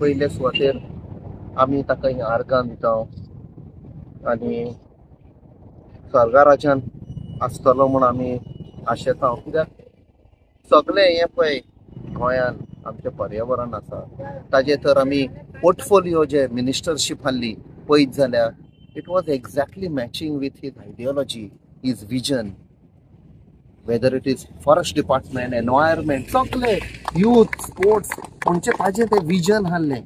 पयले सुवातेर आमी ताका आर्गां दिता आनी स्वर्गा राज्यान आसतलो म्हूण आमी आशेता। कित्याक सगळें हें पळय गोंयान आमचें पर्यावरण आसा ताजे तर आमी पोर्टफोलियो जे मिनिस्टरशीप आहली पळयत जाल्यार it was exactly matching with his ideology, his vision, whether it is forest department, environment, सगळे यूथ स्पोर्ट्स म्हणजे ताजें तें विजन आहलें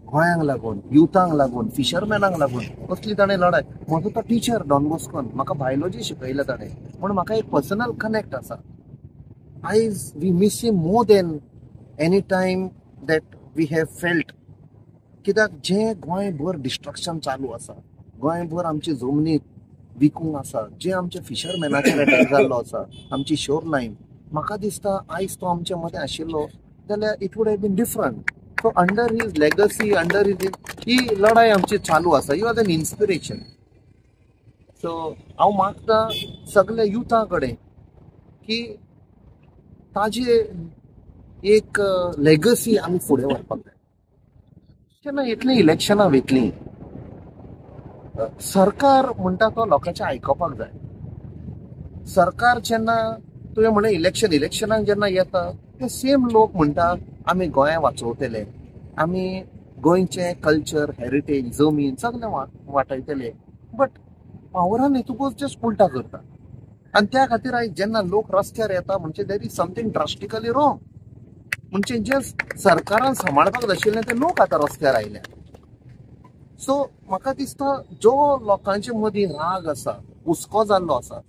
गोंयांक लागून, युथांक लागून, फिशरमॅनांक लागून कसली ताणें लढाय। म्हजो तो टिचर डॉन बॉस्कोन म्हाका बायोलॉजी शिकयलें ताणें, पूण म्हाका एक पर्सनल कनेक्ट आसा। आयज we miss him more than any time that we have felt. कित्याक जें गोंयभर डिस्ट्रक्शन चालू आसा, गोंयभर आमची जमनी विकूंक आसा, जे आमचे फिशरमॅनाचेर अटॅक जाल्लो आसा, आमची शोर लायन, म्हाका दिसता आयज तो आमचे मदें आशिल्लो जाल्यार it would have been different. So under his legacy, under his ही लढाई आमची चालू आसा। You are an inspiration. So हांव मागता सगळे युथा कडेन की ताजे एक लेगसी आमी फुडें व्हरपाक जाय। जेन्ना इतलीं इलेक्शनां वयतलीं, सरकार म्हणटा तो लोकांचें आयकोपाक जाय। सरकार जेन्ना तुवें म्हणलें इलेक्शनाक जेन्ना येता ते सेम लोक म्हणटा आमी गोंय वाचोवतले, आमी गोंयचें कल्चर, हेरिटेज, जमीन सगळें वाटयतले, बट पावरान येतकूच जस्ट उलटा करता। आनी त्या खातीर आयज जेन्ना लोक रस्त्यार येता म्हणजे there is something drastically wrong. म्हणजे जे सरकारान सांबाळपाक जाय आशिल्लें ते लोक आतां रस्त्यार आयल्या। सो म्हाका दिसता जो लोकांचे मदीं राग आसा, हुस्को जाल्लो आसा,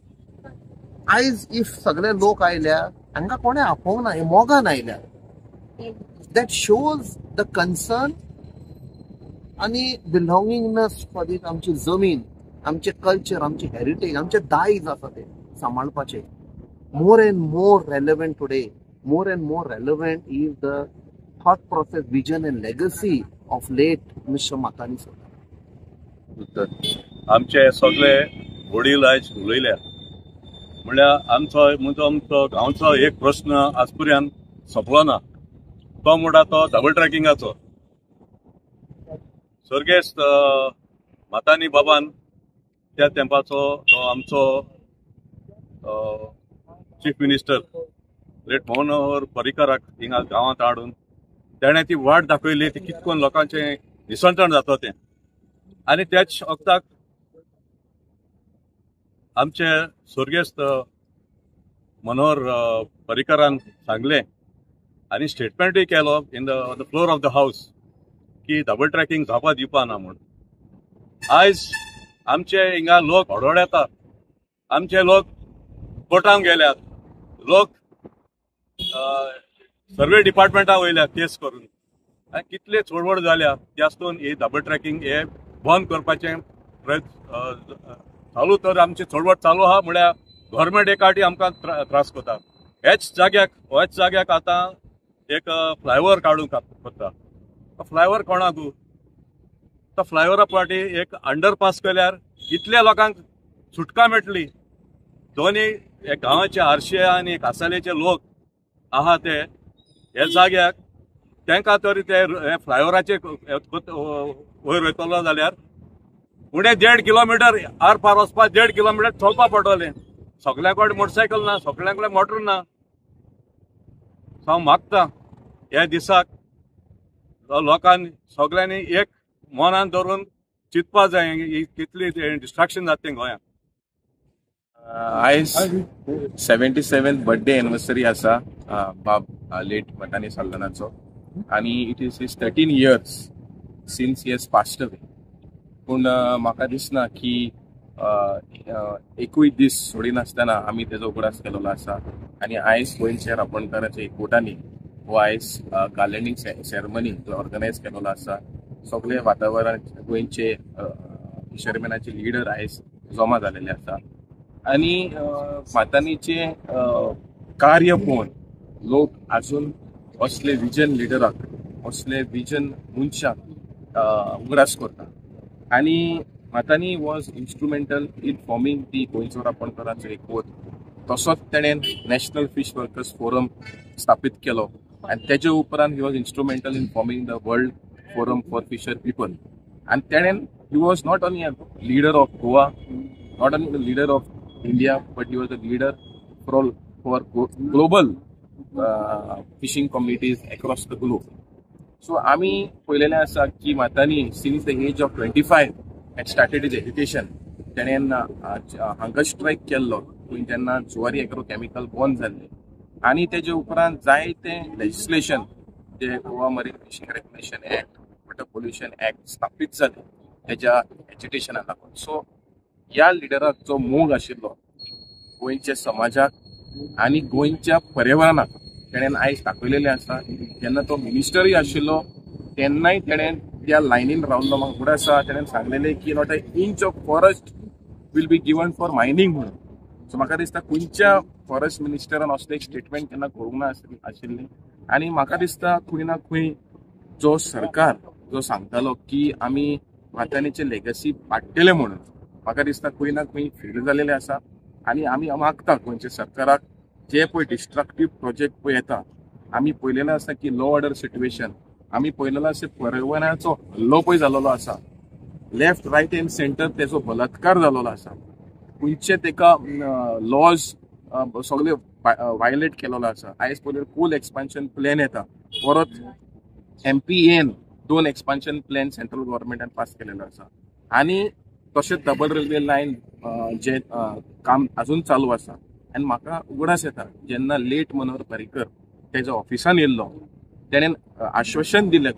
आयज इफ सगळे लोक आयल्या हांकां कोणें आपोवंक ना, हे मोगान आयल्या। दॅट शोज द कन्सर्न आनी बिलॉंगिंगनेस फॉर दीस आमची जमीन, आमचे कल्चर, आमचे हेरिटेज, आमचे दायज आसा ते सांबाळपाचे। More and more relevant today, more and more relevant is the thought process, vision and legacy of late Mr. Matani sir. आमचे सगळे वडील आयज उलयल्या म्हणल्यार आमचो गांवचो एक प्रश्न आज पर्यंत सोंपलो ना, तो म्हणटा तो डबल ट्रॅकिंगाचो। सर्गेस्त मातानी बाबान त्या तेंपाचो तो आमचो चीफ मिनिस्टर लेट मनोहर पर्रीकाराक हिंगा गांवांत हाडून तेणें ती वाट दाखयली ती कितकोन लोकांचें निसंतण जाता तें। आनी त्याच वक्ताक आमचे सर्गेस्त मनोहर पर्रीकारान सांगलें आनी स्टेटमेंटूय केलो in the floor of the house की डबल ट्रॅकिंग जावपा दिवपा ना म्हूण। आयज आमचे हिंगा लोक हडहड येतात, आमचे लोक कोर्टांत गेल्यात, लोक सर्वे डिपार्टमेंटा वयल्या केस करून, कितले चळवळ जाल्या त्यास्तून ही डबल ट्रॅकिंग हे बंद करपाचें प्रयत्न चालू। तर आमची चळवळ चालू आहा म्हळ्यार गव्हर्मेंट एक फावटी आमकां त्रास करता। हेच जाग्याक आतां एक फ्लायओव्हर काडूंक करता। तो फ्लायओव्हर कोणाक? तो फ्लायओव्हरा फाटी एक अंडरपास केल्यार इतल्या लोकांक सुटका मेळटली। दोन्ही गांवाचे आरशे आनी कासालेचे लोक आहा ते हे जाग्याक तांकां तरी ते फ्लायओव्हराचे वयर वयतलो जाल्यार फुडें 1.5 किलोमीटर आर पार वचपाक 1.5 किलोमीटर चलपा पडटलें। सगळ्यां कडेन मोटरसायकल ना, सगळ्यां कडेन मोटर ना। हांव मागता ह्या दिसाक लोकांनी सगळ्यांनी एक मनान धरून चिंतपा जाय कितली डिस्ट्रॅक्शन जाता तें गोंयांत। आयज 77th बर्थडे एनिवर्सरी आसा बाब लेट मतानी साल्दनाचो आनी it is his 13 years since he has passed away. पूण म्हाका दिसना की एकूय दीस सोडिनासतना आमी तेजो उगडास केलेलो आसा। आनी आयज गोंयचे राबणकाराच्या एकवटांनी हो आयज गार्लँडींग सेरेमनी ऑर्गनायज केलेलो आसा। सगळे वातावरण गोंयचे फिशरमॅनाचे लिडर आयज जमा जालेले आसा आनी मातानीचे कार्य पळोवन लोक आजून असले विजन लिडराक, असले विजन मनशाक उगडास करता। आनी मातानी was instrumental in forming the गोंयचो राबणकारांचो एकवट। तसोच तेणें नॅशनल फिश वर्कर्स फोरम स्थापीत केलो आणि त्याच्या उपरांत he was instrumental in forming the world forum for fisher people. आणि तेणेन he was not only a leader of Goa, not only the leader of India, but he was the leader for global fishing communities across the globe. So आम्ही पळयलेलें आसा की मातांनी since the age of 25 had started is education. तेणेन hunger strike केल्लो तेन्ना Zuari agrochemical बंद जाल्ले आणि तेजे उपरांत जायते लेजिस्लेशन जे Goa marine fishing regulation act, water pollution act स्थापीत जाले तेज्या एज्युकेशनाक लागून. सो ह्या लिडराक जो मोग आशिल्लो गोंयच्या समाजाक आनी गोंयच्या पर्यावरणाक तेणेन आयज दाखयलेलें आसा. जेन्ना तो मिनिस्टरूय आशिल्लो तेन्नाय तेणेन त्या लायनीन रावल्लो. म्हाका फुडें आसा तेणेन सांगलेलें की not a inch of forest will be given for mining म्हणून. सो म्हाका दिसता खंयच्या फॉरेस्ट मिनिस्टरान असलें एक स्टेटमेंट केन्ना करूंक ना आशिल्लें. आनी म्हाका दिसता खंय ना खंय जो सरकार जो सांगतालो की आमी वातानीचे लेगसी पाडटले म्हणून, म्हाका दिसता खंय ना खंय फेल जालेले आसा. आनी आमी मागता गोंयच्या सरकाराक जे पळय डिस्ट्रक्टीव प्रोजेक्ट पळय येता, आमी पळयलेलें आसा की लॉ ऑर्डर सिट्युएशन, आमी पळयलेलो आसा पर्यावरणाचो हल्लो पळय जाल्लो आसा, लेफ्ट रायट एंड सेंटर तेजो बलात्कार जाल्लो आसा, खंयचे तेका लॉज सगळे वायलेट केलेलो आसा. आयज पळय कोल एक्सपान्शन प्लॅन येता, परत MPAन 2 एक्सपान्शन प्लॅन सेंट्रल गव्हर्नमेंटान पास केलेलो आसा. आनी तशेंच डबल रेल्वे लायन जे काम अजून चालू आसा. आनी म्हाका उगडास येता जेन्ना लेट मनोहर पर्रीकर तेज्या ऑफिसान येयल्लो तेणेन आश्वासन दिलें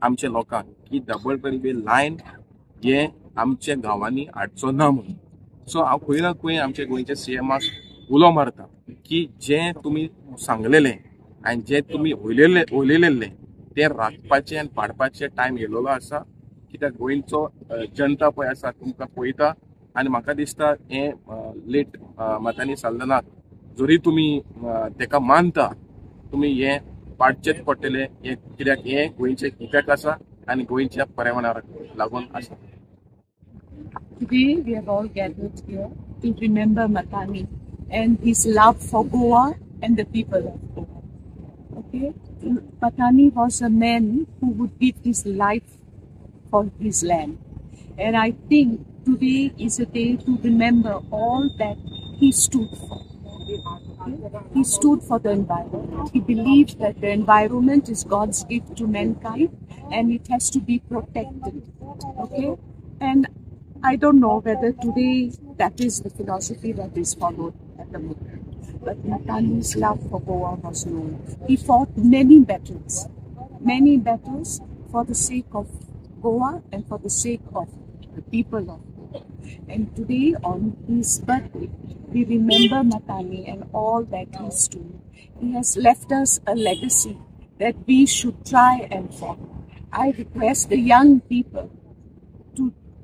आमच्या लोकांक की डबल रेल्वे लायन हे आमच्या गांवांनी हाडचो ना म्हणून. सो हांव खंय ना खंय आमच्या गोंयच्या CMाक उलो मारता की जें तुमी सांगलेलें आनी जें तुमी उलयलेलें तें राखपाचें आनी पाडपाचें टायम येयलेलो आसा. कित्याक गोंयचो जनता पळय आसा तुमकां पळयता. आनी म्हाका दिसता हें लेट मातांनी साल्दनाक जरी तुमी तेका मानता, तुमी हें पाडचेंच पडटलें. हें कित्याक हें गोंयचें हिताक आसा आनी गोंयच्या पर्यावरणाक लागून आसा. Today we have all gathered here to remember Matani and his love for Goa and the people of Goa. Okay, Matani was a man who would give his life for his land, and I think today is a day to remember all that he stood for. He stood for the environment. He believed that the environment is God's gift to mankind and it has to be protected. Okay, and I don't know whether today that is the philosophy that is followed at the moment. But Matani's love for Goa was known. He fought many battles for the sake of Goa and for the sake of the people of Goa. And today on his birthday, we remember Matani and all that he stood. He has left us a legacy that we should try and follow. I request the young people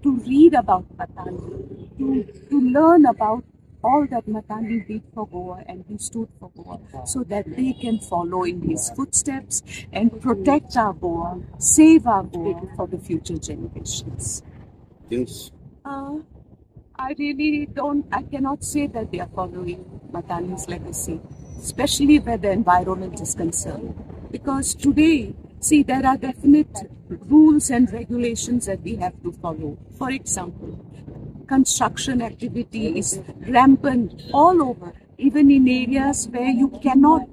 to read about Matani, to learn about all that Matani did for Goa and he stood for Goa, so that they can follow in his footsteps and protect our Goa, save our Goa for the future generations. Yes. I cannot say that they are following Matani's legacy, especially where the environment is concerned. Because today, see, there are definite rules and regulations that we have to follow. For example, construction activity is rampant all over, even in areas where you cannot,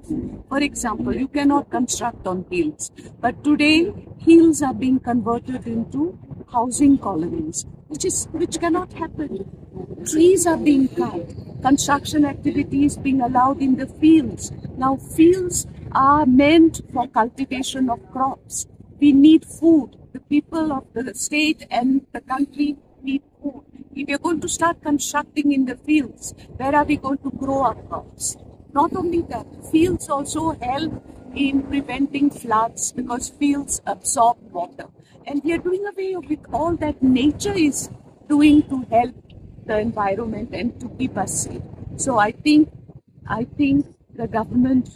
for example, you cannot construct on hills. But today, hills are being converted into housing colonies, which cannot happen. Trees are being cut. Construction activity is being allowed in the fields. Now, fields are meant for cultivation of crops. We need food. The people of the state and the country need food. If we are going to start constructing in the fields, where are we going to grow our crops? Not only that, fields also help in preventing floods because fields absorb water. And we are doing away with all that nature is doing to help the environment and to keep us safe. So I think the government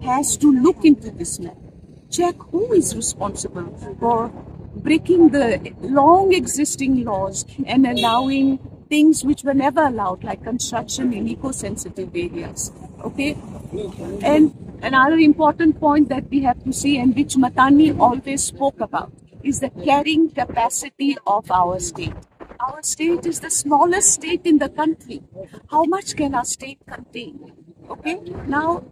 has to look into this matter. Check who is responsible for breaking the long existing laws and allowing things which were never allowed, like construction in eco-sensitive areas. Okay, and Another important point that we have to see, and which Matani always spoke about, is the carrying capacity of our state. Our state is the smallest state in the country. How much can our state contain? Okay, now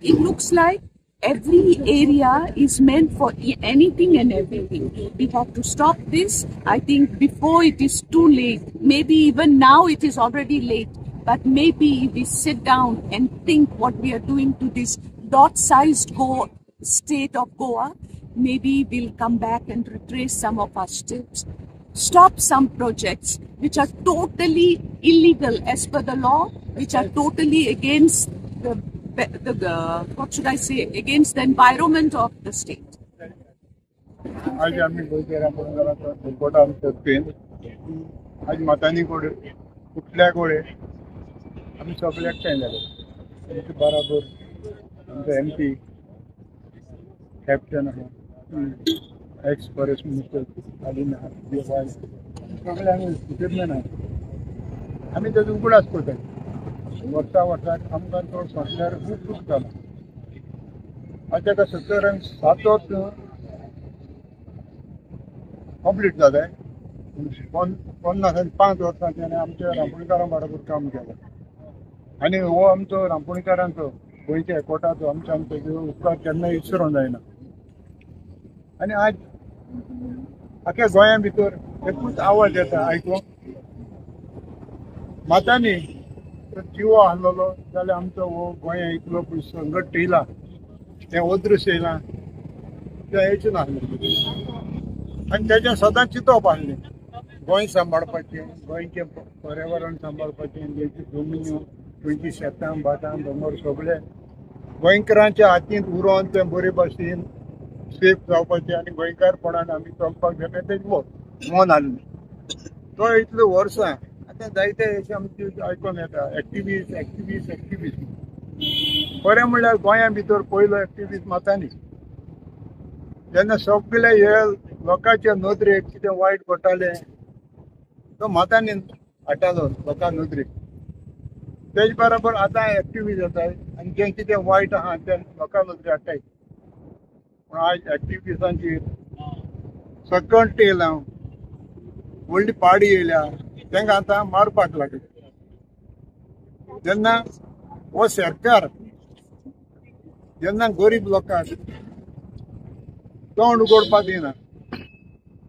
it looks like every area is meant for anything and everything. We have to stop this, I think, before it is too late. Maybe even now it is already late. But maybe if we sit down and think what we are doing to this dot-sized state of Goa, maybe we'll come back and retrace some of our steps. Stop some projects which are totally illegal as per the law, which are totally against what should I say, against the environment of the state. आज आम्ही गोंयकारांच्या आमच्या आज मतांनी कोडे कुठल्या कोडे आम्ही सगळे एकठांय जाले बराबर आमचो MP कॅप्टन आहा एक्स फॉरेस्ट मिनिस्टर आलीन आहा सगळे आमी फिरले ना आमी तेजो उगडास करतात वर्साक आमकां तो सोंसल्यार खूब दूख जाला आज ताका 70 कंप्लीट जालें 50 वर्सांचे आनी आमच्या रांपोणकारां बरोबर काम केलें आनी हो आमचो रांपोणकारांचो गोंयच्या एकवटाचो आमच्या उपकार केन्नाय विसरूंक जायना आनी आज आख्या गोंया भितर एकूच आवाज येता आयकूंक मातांनी जिवो आहलोलो जाल्यार आमचो हो गोंया इतलो पळय संकट येयला तें ओद्रस येयलां तें हेचें नासलें आनी तेजें सदांच चिंतप आहलें गोंय सांबाळपाचें गोंयचें पर्यावरण सांबाळपाचें गोंयची जमन्यो गोंयची शेतां भाटां दोंगर सगळें गोंयकारांच्या हातींत उरोवन तें बरे भाशेन सेफ जावपाचें आनी गोंयकारपणान आमी चलपाक जाय तेजें मन आहलें तो इतलें वर्सां आतां जायते अशें आमचे आयकून येता एक्टिविस्ट बरें म्हणल्यार गोंया भितर पयलो एक्टिविस्ट मातांनी जेन्ना सगळे हे लोकांच्या नदरेक कितें वायट घडटालें तो मातांनी हाडटालो लोकां नदरेक तेजे बरोबर आतां एक्टिविस्ट जाताय आनी जें कितें वायट आहा तें लोकां नदरेक हाडटाय पूण आज एक्टिविस्टांचेर सकट येयलां व्हडली पाडी येयल्या तांकां आतां मारपाक लागले जेन्ना हो सरकार जेन्ना गरीब लोकांक तोंड उगडपाक दिना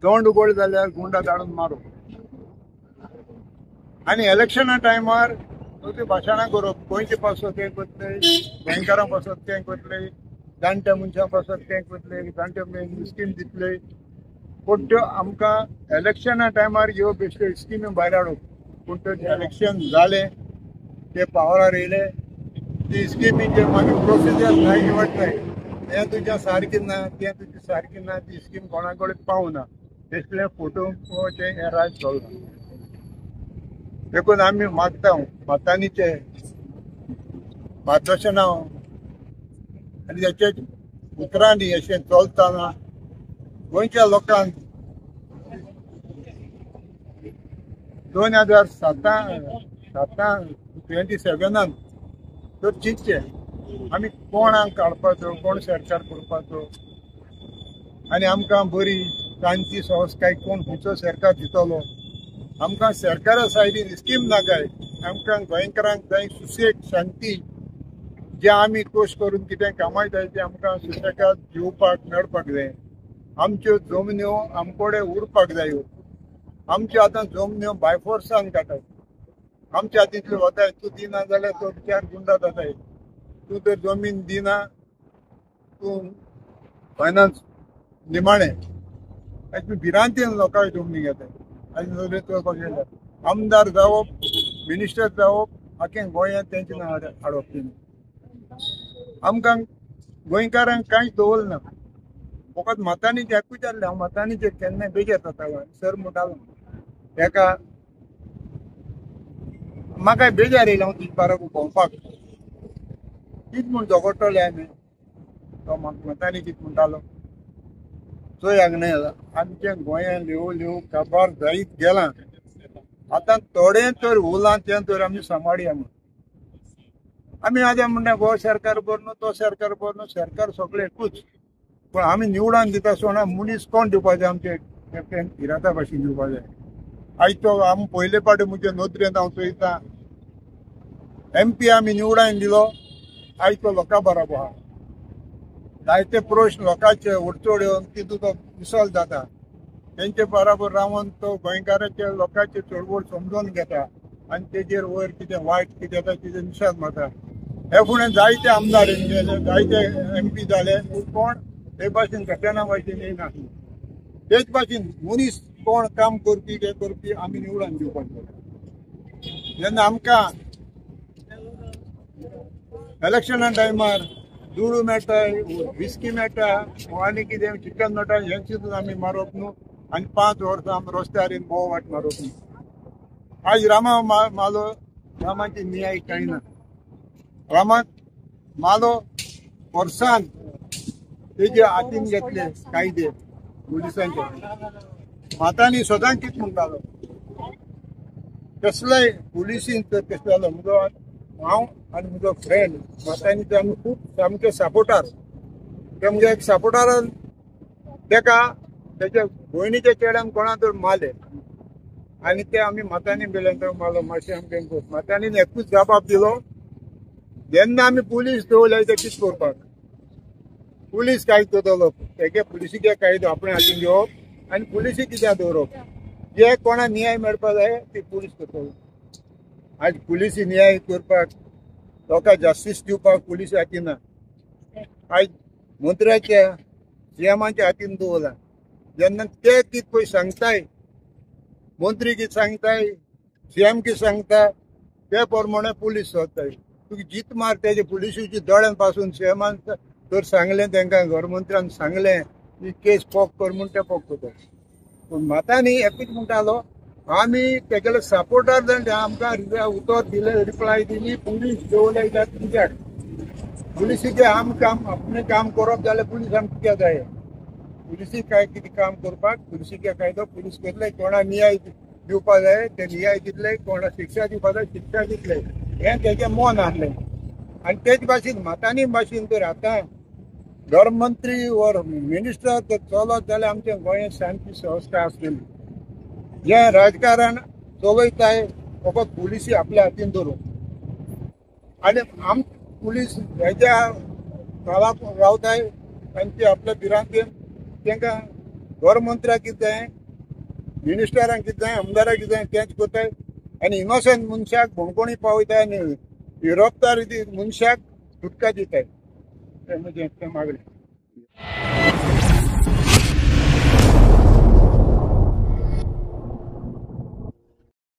तोंड उगड जाल्यार गुंडा धाडून मारूं आनी इलेक्शना टायमार ती भाशणां करप गोंयचे पासत तें करतले गोंयकारां पासत तें करतले जाणट्या मनशां पासत तें करतले जाणट्या स्कीम दितले पूण त्यो आमकां इलेक्शना टायमार ह्यो बेश्ट्यो स्किमी भायर हाडप पूण ते इलेक्शन जालें ते पावरार येयले ती स्किमीचे मागीर प्रोसिजर नाही निवडटाय हें तुजें सारकें ना तें तुजें सारकें ना ती स्कीम कोणा कडेन पावना तेसले फोटो हें राज चलता देखून आमी मागता मातांनीचे मार्गदर्शनां आनी तेचे उतरांनी अशें चलतना गोंयच्या लोकांक 2027 तर चिंतचें आमी कोणाक काडपाचो कोण सरकार करपाचो आनी आमकां बरी शांती संस्कार कोण खंयचो सरकार दितलो आमकां सरकारा सायडीन स्कीम नाकाय आमकां गोंयकारांक जाय सुसेग शांती जे आमी कश्ट करून कितें कामायताय ते आमकां सुसेगाद जेवपाक मेळपाक जाय आमच्यो जमन्यो आमकोडे उरपाक जायो आमच्यो आतां जमन्यो बायफोर्सान काडटात आमच्या हातींतल्यो वताय तूं दिना जाल्यार तो चार गुंडा जाताय तूं तर जमीन दिना तूं फायनान्स निमाणें आयज तूं भिरांतीन लोकांक जमनी घेताय आयज नदरेक चलपाक गेल्यार आमदार जावप मिनिस्टर जावप आख्या गोंयांत तेंचे नांव हाडप तेणी आमकां गोंयकारांक कांयच दवरना फकत मतांनीचे एकूच जाल्ले हांव मतांनीचेर केन्नाय बेजार जातालो सर म्हणटालो तेका म्हाका बेजार येयला हांव तुजे बाराबर भोंवपाक कितें म्हूण झगडटले आमी तो म्हाका मतांनी कितें म्हणटालो चोय हांगणे आमच्या गोंयांत ल्हेव ल्हेव काबार जायत गेलां आतां थोडें तर उरलां तें तर आमी सांबाळया म्हूण आमी आतां म्हणटा हो सरकार बरो न्हू तो सरकार बरो न्हू सरकार सगळें एकूच पण आमी निवडून दिता सोडा मनीस कोण दिवपाचे आमचे कॅप्टन इरादा भाशेन दिवपाक जाय आयज तो आमी पयले पावटी म्हज्या नदरेन हांव चोयता MP आमी निवडून दिलो आयज तो लोकां बरोबर आहा जायते प्रश्न लोकांचे उडचोड येवन तितून तो विसॉल्व जाता तेंचे बरोबर रावन तो गोंयकारांचे लोकांचे चळवळ समजून घेता आनी तेजेर वयर कितें वायट कितें जाता तेजेर निशेध मारता हे फुडें जायते आमदार गेले जायते MP जाले कोण ते भाशेन घटना भाशेन येयना तेच भाशेन मनीस कोण काम करपी ते करपी आमी निवडून दिवपाक जाय जेन्ना आमकां इलेक्शना टायमार दुडू मेळटा विस्की मेळटा आनी कितें चिकन मेळटा हें सुद्दां आमी मारप न्हू आनी 5 वर्सां आमी रस्त्यार येवन बोव वाट मारप न्हू आज रामा मालो रामाची न्याय कांय ना रामाक मालो वर्सान तेजे हातीन घेतले कायदे पुलिसांचे मातांनी सदांच कितें म्हणटालो कसलेय पुलिसीन तर कसलो जालो म्हजो हांव आनी म्हजो फ्रेंड मातांनी ते आमी खूब सामके सपोर्टार ते म्हणजे एक सपोर्टारान तेका तेच्या भयणीच्या चेड्यान कोणा तर मारले आनी ते आमी मातांनी बेलेंतर मारलो मातशें आमकां मातांनी एकूच जबाब दिलो जेन्ना आमी पुलीस दवरले ते कितें करपाक पुलीस कायदो दवरप तेगे पुलिसीचे कायदो आपणे हातीन घेवप आनी पुलिसी कित्याक दवरप जे कोणा न्याय मेळपाक जाय ती पुलीस करतलो आज पुलिसी न्याय करपाक लोकांक जस्टीस दिवपाक पुलीस हातीन ना आज मंत्र्याच्या CMाच्या हातीन दवरला जेन्ना ते कितें पळय सांगताय मंत्री कितें सांगताय CM कितें सांगता ते प्रमाणे पुलीस चलताय तुका जीत मार तेजे पुलिसीच्या दोळ्यान पासून CMान तर सांगलें तांकां गृहमंत्र्यान सांगलें की केस पोक कर म्हूण ते पोक करता पूण मातांनी एकूच म्हणटालो आमी तेगेले सपोर्टार जावन आमकां उतर दिले रिप्लाय दिली पुलीस दवरले कित्याक पुलिसीचे आम काम आपणें काम करप जाल्यार पुलीस आमकां कित्याक जाय पुलिसी काय कितें काम करपाक पुलिसीचे कायदो पुलीस करतले कोणा न्याय दिवपाक जाय ते न्याय दितले कोणा शिक्षा दिवपाक जाय शिक्षा दितले हें तेजें मन आहलें आनी तेच भाशेन मातांनी भाशेन तर आतां गृहमंत्री वर मिनिस्टर तर चलत जाल्यार आमच्या गोंयांत शांती संस्था आसतली जे राजकारण चलयताय फकत पुलिसी आपल्या हातीन धरून आनी आम पुलीस हेज्या काळाक रावताय आनी ते आपल्या भिरांतेन तांकां गृहमंत्र्याक कितें जाय मिनिस्टरांक कितें जाय आमदाराक कितें जाय तेंच करताय आनी इनोसंट मनशाक भोंवकोणी पावयताय आनी इरोपदार मनशाक सुटका दिताय ते म्हजें मागणी